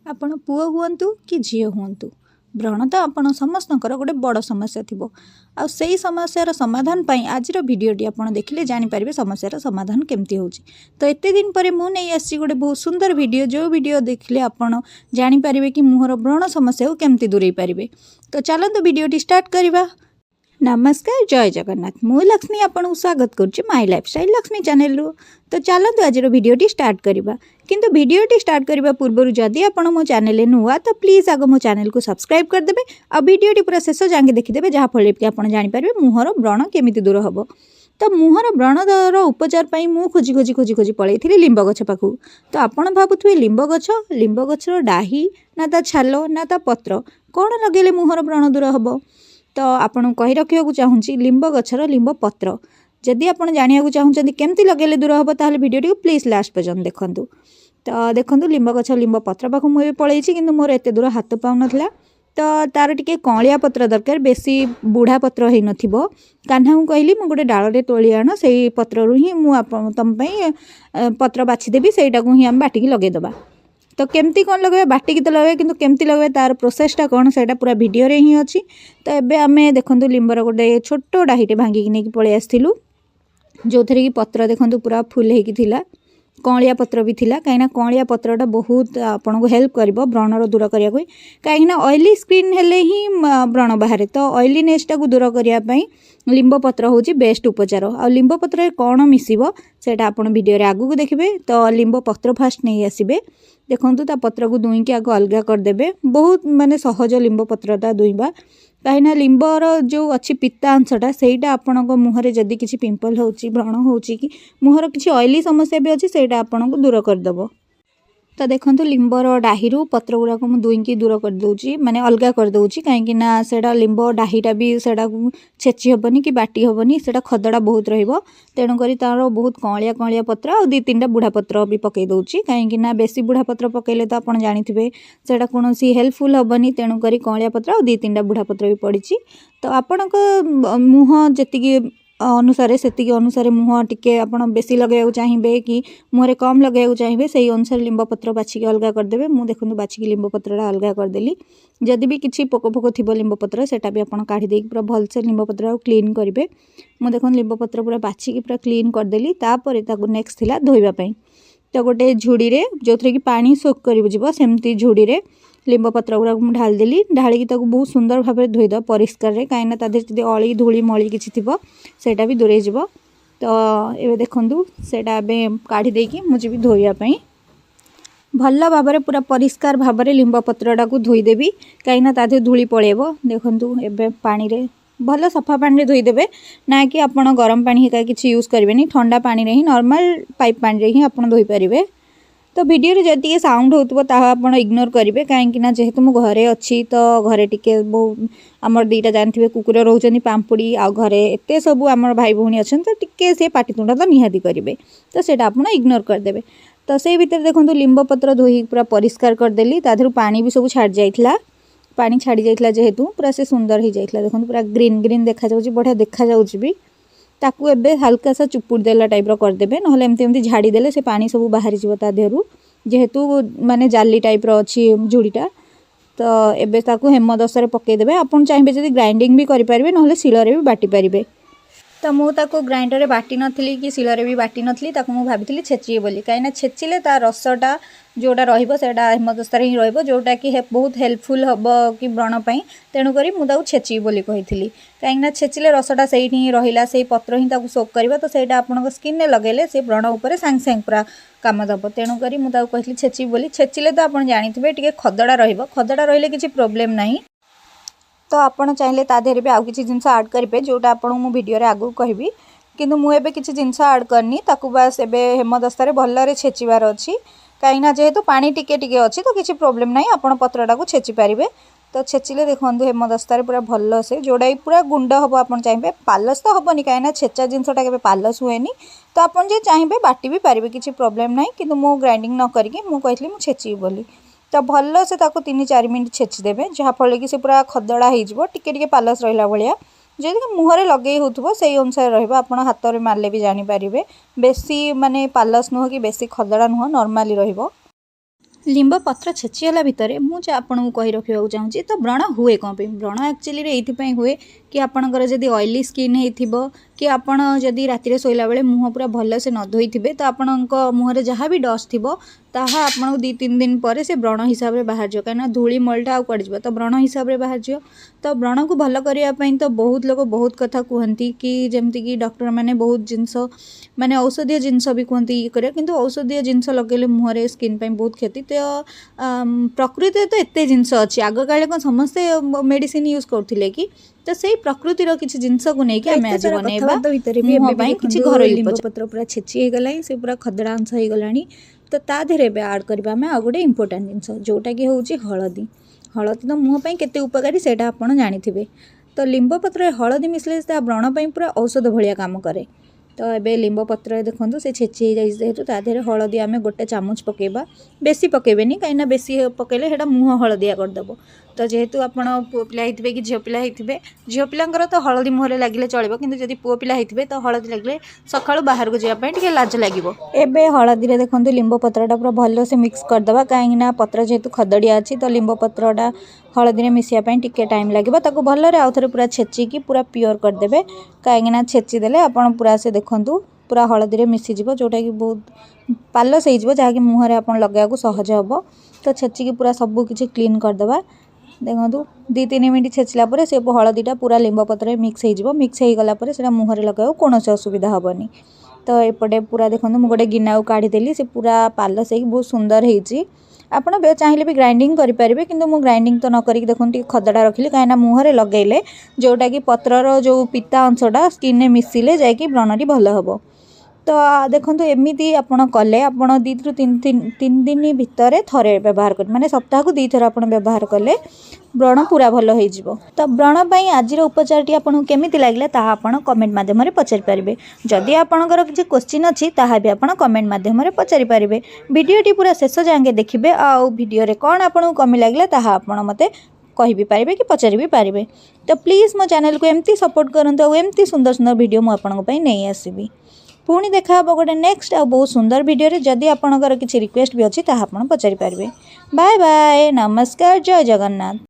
आपण पुओ हुअन्तु कि झियो हुअन्तु व्रण तो आपण समस्तंकर गोटे बड़ समस्या थिबो आ सेही समस्यार समाधान पाई आजिर भिडियोटी आपण देखिले जानि पारिबे समस्यार समाधान केमती होउची। तो एते दिन परे मु नै आसी गोटे बहुत सुंदर वीडियो जो वीडियो देखिले आपण जानि पारिबे कि मुहर व्रण समस्या को केमती दूरेई पारिबे। तो चलंतु वीडियोटी स्टार्ट करिबा। नमस्कार जय जगन्नाथ मु लक्ष्मी आपन स्वागत करुच्ची माय लाइफस्टाइल लक्ष्मी चैनल रु। तो चलतु आज वीडियोटी स्टार्ट करिबा। किंतु वीडियोटी स्टार्ट करने पूर्व जदि आपण मो चैनल नुआ तो प्लीज आग मो चैनल को सब्सक्राइब करदेबे आ वीडियोटी पूरा शेष जाके देखिदेबे जहाँफल कि आप जापर मुहर व्रण केमिति दूर हम। तो मुहर व्रणर उपचार पाई मु खोजी खोजी खोजी खोजी पलैथि लिंब गछ पाखु। तो आपण भावुथिबे लिंब गछर डाही ना ता छाल ना ता पत्र कौन लगेले मुहर व्रण दूर हम। तो आपन कही रखा चाहूँगी लिंब गछर लिंब पत्र जदि आप जाना चाहूँगी केमती लगेले दूर हम ताहले वीडियोटी को प्लीज लास्ट पर्यंत देखंतु। तो देखंतु लिंब गछ लिंब पत्र पाखु मुझे पलैछि किंतु मोर एते दूर हाथ पाउ नथिला। तो तार टिके कौलिया पत्र दरकार बेसी बुढ़ा पत्र है नथिबो। कान्हा को कहली मु गोटे डालरे तोली आण सेही पत्र रु ही मु तुम पत्र बाछि देबी सेटा को ही हम बाटिकी लगे दबा। तो केमती कौन लगे बाटिकी तो लगे किंतु केमती लगे तार प्रोसेसटा कौन सेटा पूरा वीडियो रे ही अछि। तो एबे आमे देखंतु लिंबर गोटे छोट डाहीटे भांगी नेकी पळै आस्थिलु जो थरे कि पत्र देखंतु पूरा फुल हेकी थिला कौलिया पत्र भी थिला कहीं कौलिया पत्रटा बहुत आपन को हेल्प करिवो व्रणर दूर करिया कोई कहीं ऑयली स्किन हेले ही व्रण बाहर। तो ऑयलीनेसटा को दूर करिया पई लिंब पत्र होची बेस्ट उपचार। आ लिंब पत्र कौन मिसिबो सेटा आपन वीडियो रे आगु को देखिबे। तो लिंब पत्र फास्ट नहीं आसीबे देखंतु ता पत्र को दुई के आग अलगा कर देबे। बहुत माने सहज लिंब पत्रटा दुईबा कहीं लिंबर जो अच्छी पिता अंशटा सेटा आपण मुहर जदि किसी पिंपल होची व्रण होची कि मुहर किसी ऑयली समस्या भी अच्छी सेटा आपण को दूर करदेव। तो देखंतु लिंबर डाहीरु पत्र गुड़ाक मुझे दुईकी दूर कर दूची माने अलगा कर दूची कहीं सेटा लिंब डाहीटा भी सेटा छेची हेबनी कि बाटी हेबनी सेटा खदड़ा बहुत रहिबो। तेणुकरी तार बहुत कौलिया कौलिया पत्र आ दी तीन बुढ़ा पत्र भी पकई दउची कहीं बेसी बुढ़ा पत्र पकईले तो आप जानिथिबे सेटा कोनोसी हेल्पफुल हेबनी। तेणुकरी कौलिया पत्र आ दी तीन बुढ़ा पत्र भी पड़ी। तो आपणक मुह जेतिकी अनुसार से अनुसार मुह टिके आपड़ बेसी लगे चाहिए कि मुहरे कम लगे चाहिए से अनुसार लिंब पत्र बाछिकी अलग करदे। मुझे देखो बाछिकी लिंब पत्रटा अलग करदेली जदि भी किसी पोक फोक थी लिंब पत्र सेटा भी आप काढ़ी पूरा भलसे लिंब पत्र क्लीन करेंगे। मुझे देखो लिंब पत्र पूरा बाछिकी पूरा क्लीन करदेली नेक्स्ट थिला धोइबापी। तो गोटे झुड़ी रे जो थी कि पानी सोक कर सेमती झुड़ी रे लिंब पत्र गुड़ा ढालदेली ढालिकी बहुत सुंदर भाव में धोईद परिष्कार कहीं तादेह अली धूली मली किसी थी सेटा भी दूरे जीव। तो ये देखु सेटा काढ़ी देकी मुझे भी धोइबापी भल भाव में पूरा परिष्कार भाव में लिंब पत्रटा को धोईदेवी कहीं तादेह धूली पलैब। देखु एवं पानी रे भल सफा पानी धोईदेवे ना कि आप गरम पानी किसी यूज करेंगे ठंडा पानी ही नॉर्मल पाइप पानी ही आप धोई पारे। तो वीडियो रे जति साउंड होतबो ताहा आपण इग्नोर करिवे काहेकि जेहेतु मु घरे अच्छी तो घरे टिके बहु आमर दीटा जानथिबे कुकुर रहउचनी पाम्पुड़ी आ घरे एते सब आमर भाई भौणी अछन तो टिके से पाटितुंडा तो निहाती करिवे तो सेटा आपण इग्नोर कर देबे। तो से भीतर देखंतु लिंब पत्र धोई पूरा परिष्कार कर देली ताधरु पानी भी सब छाड़ जाइथिला पानी छाड़ी जाइथिला जेहेतु पूरा से सुंदर ही जाइथिला देखंतु पूरा ग्रीन ग्रीन देखा जाउची बढ़िया देखा जाउची भी ताकू एबे हल्का सा चुपुड़ देला टाइप रो कर देबे नहले एमती एमती झाड़ी देले से पानी सब बाहरी जीव ता देहरु जेहेतु माने जाली टाइप रो अछि झुड़ीटा। तो एबे ताकू हेमदस्तारे पकई देबे आपन चाहिबे जदी ग्राइंडिंग भी करि परिबे नहले शिलरे भी बाटी परिबे। तो मु ताको ग्राइंडर रे बाटी नथली कि शिलरे भी बाटी नथली ताको मु भाबितली छेची बोली कहीं छेचिले ता रसटा जोटा रहिबो सेटा हेमदस्तारे ही रहिबो जोटा कि बहुत हेल्पफुल हबो कि व्रण पई। तेणुकरी मु ताको छेची बोली कहिथिली कहीं छेचिले रसटा सेठी ही रहिला से पत्र ही ताको सोक करबा तो सेटा आपन स्किन ने लगेले से व्रण ऊपर सांग सांग पूरा काम दब। तेणुकरी मु ताको कहिथिली छेची बोली छेचिले तो आपन जानिथिबे टिके खदड़ा रहिबो खदड़ा रहिले किछि प्रॉब्लम नाही। तो आपन चाहिए तादेह भी आउ किसी जिनस ऐड करेंगे जोटा आपन मु वीडियो रे आगु कहबी किंतु मु एबे किसी जिनस ऐड करनी ताकू बास एबे हेमदस्तारे भलरे छेचिबार अछि कहीं जेहेतु पानी टिके टिके अच्छी तो किसी प्रॉब्लम नहीं आपन पत्रटा को छेची पारिबे। तो छेचिले देखंतु हेमदस्तारे पूरा भल से जोड़ा पूरा गुंड हम आप चाहिए पालस तो हेनी कहीं छेचा जिनसटा के पालस हुए तो आपन जे चाहिए बाटी भी पारिबे किसी प्रॉब्लम नहीं किंतु मु ग्राइंडिंग न करिके मु कहली मु छेची बोली। तो भल से 3-4 मिनट छेचिदेवे जहाँफल कि पूरा खदड़ा हो टिके पालस रहा भाया जदि मुहरे लगे हो से अनुसार रहा आप हाथ में मारे भी जानीपारे बेसी माने पालस नुह कि बेसी खदड़ा नुह नॉर्मली रहिबो। लिंब पत्र छेचीगला भितर मुझे आपको कही रखा चाहूँगी तो व्रण हुए कौन पे व्रण एक्चुअली ये हुए कि आपणकर जदि ऑयली स्किन हो कि आपण जदि राति शोला बेले मुँह पूरा भल से न धोई थे तो आपण मुहर जहाँ भी डस्ट थी ताहा आपको 2-3 दिन पर से व्रण हिसाब से बाहर कहीं धूली मलटा आड़े तो व्रण हिसाब से बाहर तो व्रण को भल करने तो बहुत लोग बहुत कथा कहती कि जमती कि डॉक्टर मैंने बहुत जिनस माने औषधीय जिनस भी कहते ये करें किंतु औषधीय जिनस लगे मुहर स्किन पे बहुत क्षति तो प्रकृति तो एत जिनस अच्छी आग काले कौन समस्ते मेडिसिन यूज करते कि तो से प्रकृतिर किसी जिनस को लेकिन आम आज बनवा किसी घर लिंब पत्र पूरा छेची होगला से पूरा खदड़ा अंश हो गला तो ता देहरे एवं आड करवा आम आ गए इंपोर्टाट जिनस जोटा कि हूँ हलदी हलदी तो मुँह केते उपकारी से आप जानी तो लिंब पत्र हलदी मिसले व्रण पूरा औषध भाया काम करे तो ये लिंब पत्र देखो से छेची जेहेतु देहरे हलदी आम 1 चामच पकेबा बेसी पकेबेनी कहीं बेसी पकेले सेटा मुँह हलदिया करदेव तो जेहेतु आपण पुओ पिला होते कि झील पिला होते झील पिलांकर तो हलदी मुहर लगे चलो किंतु जदि पुओ पिला होते तो हलदी लगे सकाळु बाहर को जावाई लाज लगे एबे हलदी रे देखो लिंब पत्रटा पूरा भल से मिक्स करदे कहीं पत्र जेहेतु खदड़िया अच्छी तो लिंब पत्रटा हलदी मिसापी टिके टाइम लगे ताको भल आउ थे पूरा छेचिकी पूरा प्योर करदे कहीं छेचीदे आप पूरा से देखूँ पूरा हलदी मिसीज जोटा कि बहुत पालस हो जहाँकि मुहर आप लगे सहज हम तो छेचिकी पूरा सब किसी क्लीन करदे देखो 2-3 मिनट छेचला से हलदीटा पूरा लिंब पत्र मिक्स हो गला से मुहर लगे कौन असुविधा हेनी तो एपटे पूरा देखो मुझे गोटे गिना काढ़ीदेली से पूरा पालस हो बहुत सुंदर होती आपड़ चाहिए भी ग्राइंडिंग करेंगे किंतु मु ग्राइंडिंग तो नक देखो खदड़ा रखिली कहीं मुहर लगेले जोटा कि पत्रर जो पिता अंशटा स्किन मिसिले जाकि व्रणटी भल हम तो देखो एमती आप कले आप 2-3 दिन भितर थे व्यवहार कर माने सप्ताह को 2 थर आप व्यवहार कले व्रण पूरा भल हो तो व्रण आज उपचार आपको केमी लगे आप कमेंट मध्यम पचारि पारे जदि आपंकर किसी क्वेश्चन अच्छी ताहा भी आप कमेंट मध्यम पचारि पारे वीडियोटी पूरा शेष जाए देखिए आउ वीडियो कौन आपको कमी लगे ताहा आप मते कहि भी पारे कि पचारि भी पारे तो प्लीज़ मो चैनल को एमती सपोर्ट करंतु और एमती सुंदर सुंदर वीडियो मुझे नहीं आसबि पुणी देखा गोटे नेक्स्ट आ बहुत सुंदर वीडियो रे जदि आपणकर किसी रिक्वेस्ट भी अच्छी ताहा आप पचारि पारे बाय बाय नमस्कार जय जगन्नाथ।